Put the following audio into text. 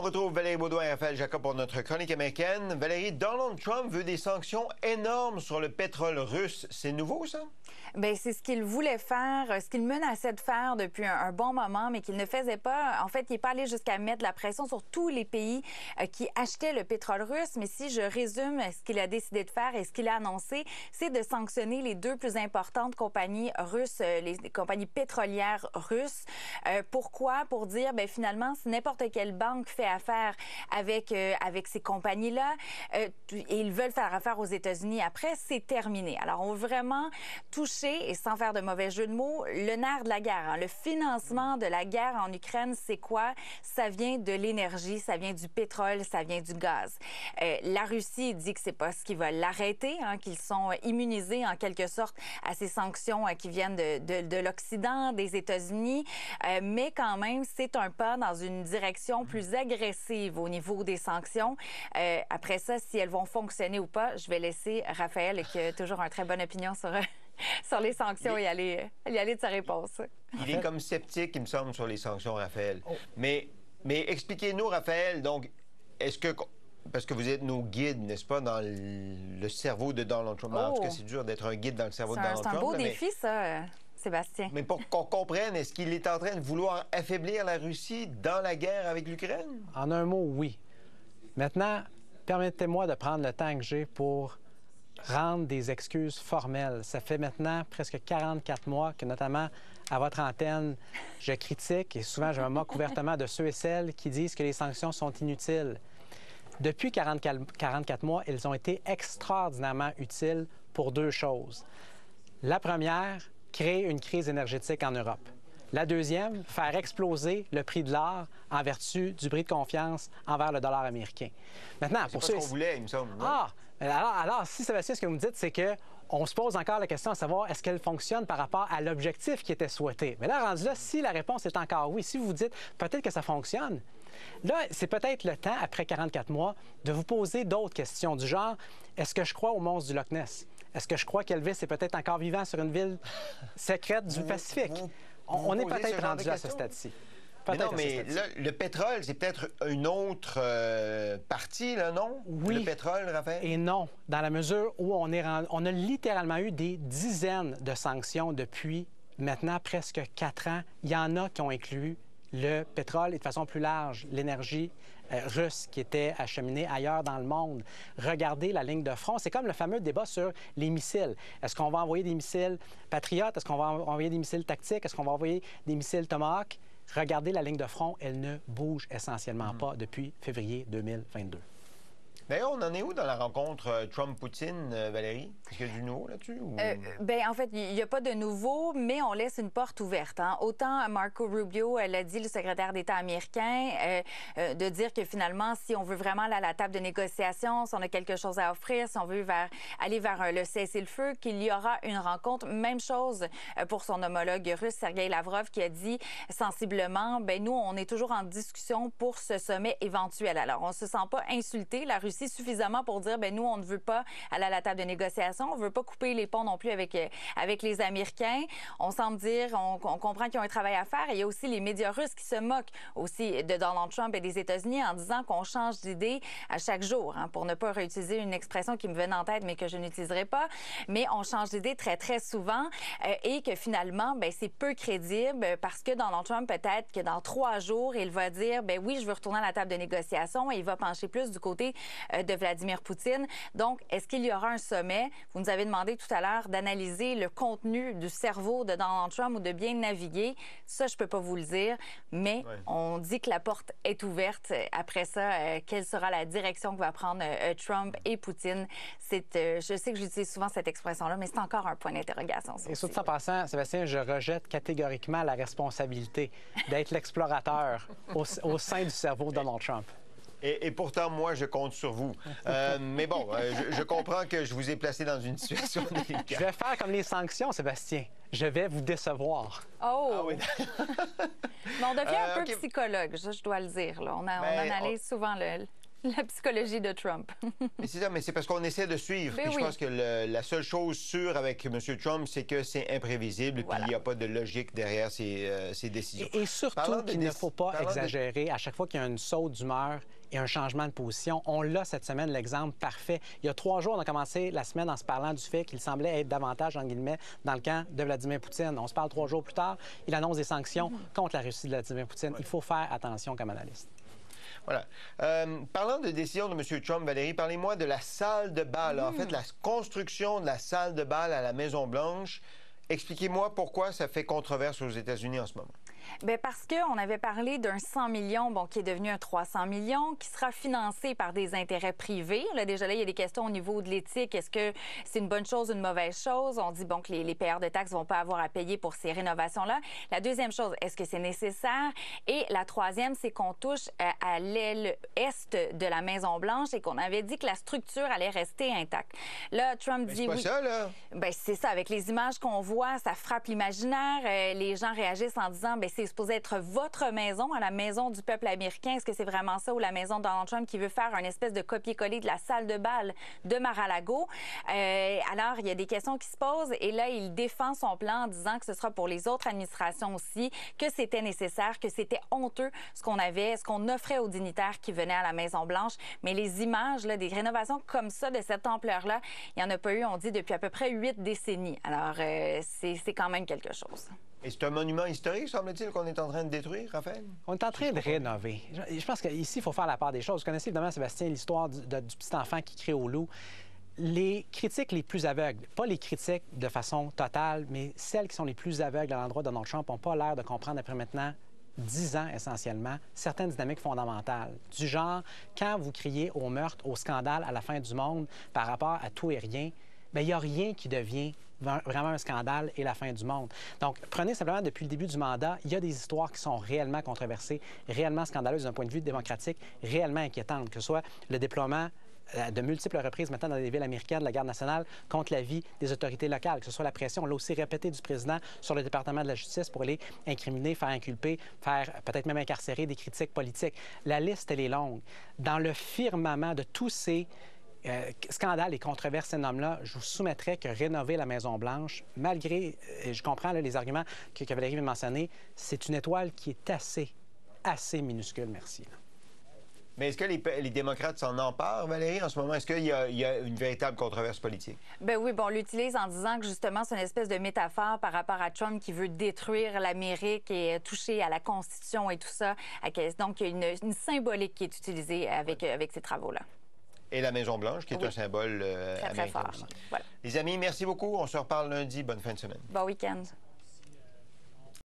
retrouve Valérie Beaudoin et Raphaël Jacob pour notre chronique américaine. Valérie, Donald Trump veut des sanctions énormes sur le pétrole russe. C'est nouveau, ça? Bien, c'est ce qu'il voulait faire, ce qu'il menaçait de faire depuis un bon moment, mais qu'il ne faisait pas. En fait, il n'est pas allé jusqu'à mettre de la pression sur tous les pays qui achetaient le pétrole russe. Mais si je résume ce qu'il a décidé de faire et ce qu'il a annoncé, c'est de sanctionner les deux plus importantes compagnies russes, les compagnies pétrolières russes. Pourquoi? Pour dire, bien, finalement, si n'importe quelle banque fait affaire avec ces compagnies-là, et ils veulent faire affaire aux États-Unis après, c'est terminé. Alors, on veut vraiment toucher, et sans faire de mauvais jeu de mots, le nerf de la guerre. Hein. Le financement de la guerre en Ukraine, c'est quoi? Ça vient de l'énergie, ça vient du pétrole, ça vient du gaz. La Russie dit que c'est pas ce qui va l'arrêter, hein, qu'ils sont immunisés en quelque sorte à ces sanctions qui viennent de l'Occident, des États-Unis, mais quand même, c'est un pas dans une direction plus agressive au niveau des sanctions. Après ça, si elles vont fonctionner ou pas, je vais laisser Raphaël, qui a toujours une très bonne opinion sur les sanctions, y aller de sa réponse. Il est comme sceptique, il me semble, sur les sanctions, Raphaël. Mais expliquez-nous, Raphaël, donc, est-ce que... Parce que vous êtes nos guides, n'est-ce pas, dans le cerveau de Donald Trump. En tout cas, c'est dur d'être un guide dans le cerveau de Donald Trump. C'est un beau défi, ça, Sébastien. Mais pour qu'on comprenne, est-ce qu'il est en train de vouloir affaiblir la Russie dans la guerre avec l'Ukraine? En un mot, oui. Maintenant, permettez-moi de prendre le temps que j'ai pour rendre des excuses formelles. Ça fait maintenant presque 44 mois que, notamment à votre antenne, je critique et souvent je me moque ouvertement de ceux et celles qui disent que les sanctions sont inutiles. Depuis 44 mois, elles ont été extraordinairement utiles pour deux choses. La première, créer une crise énergétique en Europe. La deuxième, faire exploser le prix de l'or en vertu du bris de confiance envers le dollar américain. Maintenant, pour ceux... C'est pas ce qu'on voulait, il me semble. Non? Alors, si Sébastien, ce que vous me dites, c'est que on se pose encore la question à savoir est-ce qu'elle fonctionne par rapport à l'objectif qui était souhaité. Mais là, rendu là, si la réponse est encore oui, si vous vous dites peut-être que ça fonctionne, là, c'est peut-être le temps, après 44 mois, de vous poser d'autres questions du genre est-ce que je crois au monstre du Loch Ness? Est-ce que je crois qu'Elvis est peut-être encore vivant sur une ville secrète du Pacifique? On est peut-être rendu à ce stade-ci. Mais non, mais là, le pétrole, c'est peut-être une autre partie, là, non? Oui. Le pétrole, Raphaël? Et non, dans la mesure où on a littéralement eu des dizaines de sanctions depuis maintenant presque 4 ans. Il y en a qui ont inclus le pétrole et de façon plus large, l'énergie russe qui était acheminée ailleurs dans le monde. Regardez la ligne de front. C'est comme le fameux débat sur les missiles. Est-ce qu'on va envoyer des missiles Patriot? Est-ce qu'on va envoyer des missiles tactiques? Est-ce qu'on va envoyer des missiles Tomahawk? Regardez la ligne de front, elle ne bouge essentiellement pas depuis février 2022. D'ailleurs, on en est où dans la rencontre Trump-Poutine, Valérie? Est-ce qu'il y a du nouveau là-dessus? Ou... Bien, en fait, il n'y a pas de nouveau, mais on laisse une porte ouverte. Hein. Autant Marco Rubio l'a dit, le secrétaire d'État américain, de dire que finalement, si on veut vraiment aller à la table de négociation, si on a quelque chose à offrir, si on veut aller vers le cessez-le-feu, qu'il y aura une rencontre. Même chose pour son homologue russe, Sergei Lavrov, qui a dit sensiblement, bien, nous, on est toujours en discussion pour ce sommet éventuel. Alors, on ne se sent pas insulté, la Russie, suffisamment pour dire, bien, nous, on ne veut pas aller à la table de négociation, on ne veut pas couper les ponts non plus avec les Américains. On semble dire, on comprend qu'ils ont un travail à faire. Et il y a aussi les médias russes qui se moquent aussi de Donald Trump et des États-Unis en disant qu'on change d'idée à chaque jour, hein, pour ne pas réutiliser une expression qui me venait en tête, mais que je n'utiliserai pas. Mais on change d'idée très, très souvent et que finalement, bien, c'est peu crédible parce que Donald Trump, peut-être que dans 3 jours, il va dire, bien oui, je veux retourner à la table de négociation et il va pencher plus du côté de Vladimir Poutine. Donc, est-ce qu'il y aura un sommet? Vous nous avez demandé tout à l'heure d'analyser le contenu du cerveau de Donald Trump ou de bien naviguer. Ça, je peux pas vous le dire, mais on dit que la porte est ouverte. Après ça, quelle sera la direction que va prendre Trump et Poutine? Je sais que j'utilise souvent cette expression-là, mais c'est encore un point d'interrogation. Et surtout en passant, Sébastien, je rejette catégoriquement la responsabilité d'être l'explorateur au sein du cerveau de Donald Trump. Et pourtant, moi, je compte sur vous. Mais bon, je comprends que je vous ai placé dans une situation délicate. Je vais faire comme les sanctions, Sébastien. Je vais vous décevoir. Oh! Ah oui. Mais on devient un peu psychologue, ça, je dois le dire. Là. On analyse souvent La psychologie de Trump. Mais c'est ça, mais c'est parce qu'on essaie de suivre. Puis je pense que la seule chose sûre avec M. Trump, c'est que c'est imprévisible, puis il n'y a pas de logique derrière ses décisions. Et surtout qu'il ne faut pas exagérer à chaque fois qu'il y a une saute d'humeur et un changement de position. On l'a cette semaine, l'exemple parfait. Il y a 3 jours, on a commencé la semaine en se parlant du fait qu'il semblait être davantage, en guillemets, dans le camp de Vladimir Poutine. On se parle 3 jours plus tard, il annonce des sanctions contre la Russie de Vladimir Poutine. Il faut faire attention comme analyste. Voilà. Parlant de décision de M. Trump, Valérie, parlez-moi de la salle de bal. En fait, la construction de la salle de bal à la Maison-Blanche. Expliquez-moi pourquoi ça fait controverse aux États-Unis en ce moment. Bien, parce qu'on avait parlé d'un 100 millions, bon, qui est devenu un 300 millions, qui sera financé par des intérêts privés. Là, déjà, là, il y a des questions au niveau de l'éthique. Est-ce que c'est une bonne chose ou une mauvaise chose? On dit, bon, que les payeurs de taxes ne vont pas avoir à payer pour ces rénovations-là. La deuxième chose, est-ce que c'est nécessaire? Et la troisième, c'est qu'on touche à l'aile est de la Maison-Blanche et qu'on avait dit que la structure allait rester intacte. Là, Trump dit oui. C'est pas ça, là? Bien, c'est ça. Avec les images qu'on voit, ça frappe l'imaginaire. Les gens réagissent en disant, bien, c'est supposé être votre maison, à la maison du peuple américain. Est-ce que c'est vraiment ça ou la maison de Donald Trump qui veut faire une espèce de copier-coller de la salle de bal de Mar-a-Lago? Alors, il y a des questions qui se posent et là, il défend son plan en disant que ce sera pour les autres administrations aussi, que c'était nécessaire, que c'était honteux ce qu'on offrait aux dignitaires qui venaient à la Maison-Blanche. Mais les images, là, des rénovations comme ça, de cette ampleur-là, il n'y en a pas eu, on dit, depuis à peu près 8 décennies. Alors, c'est quand même quelque chose. Et c'est un monument historique, semble-t-il, qu'on est en train de détruire, Raphaël? On est en train de rénover. Je pense qu'ici, il faut faire la part des choses. Vous connaissez évidemment, Sébastien, l'histoire du petit enfant qui crie au loup. Les critiques les plus aveugles, pas les critiques de façon totale, mais celles qui sont les plus aveugles à l'endroit de Donald Trump n'ont pas l'air de comprendre après maintenant 10 ans essentiellement, certaines dynamiques fondamentales. Du genre, quand vous criez au meurtre, au scandale, à la fin du monde par rapport à tout et rien, bien, il n'y a rien qui devient vraiment un scandale et la fin du monde. Donc, prenez simplement depuis le début du mandat, il y a des histoires qui sont réellement controversées, réellement scandaleuses d'un point de vue démocratique, réellement inquiétantes, que ce soit le déploiement de multiples reprises maintenant dans des villes américaines de la garde nationale contre la vie des autorités locales, que ce soit la pression, on l'a aussi répété, du président sur le département de la justice pour les incriminer, faire inculper, faire peut-être même incarcérer des critiques politiques. La liste, elle est longue. Dans le firmament de tous ces scandales et controverses énormes-là, je vous soumettrais que rénover la Maison-Blanche, malgré, je comprends là, les arguments que Valérie vient de mentionner, c'est une étoile qui est assez minuscule, merci. Là. Mais est-ce que les démocrates s'en emparent, Valérie, en ce moment? Est-ce qu'il y a une véritable controverse politique? Bien oui, bon, on l'utilise en disant que justement, c'est une espèce de métaphore par rapport à Trump qui veut détruire l'Amérique et toucher à la Constitution et tout ça. Donc, il y a une symbolique qui est utilisée avec ces travaux-là. Et la Maison-Blanche, qui est un symbole très, très fort. voilà. Les amis, merci beaucoup. On se reparle lundi. Bonne fin de semaine. Bon week-end.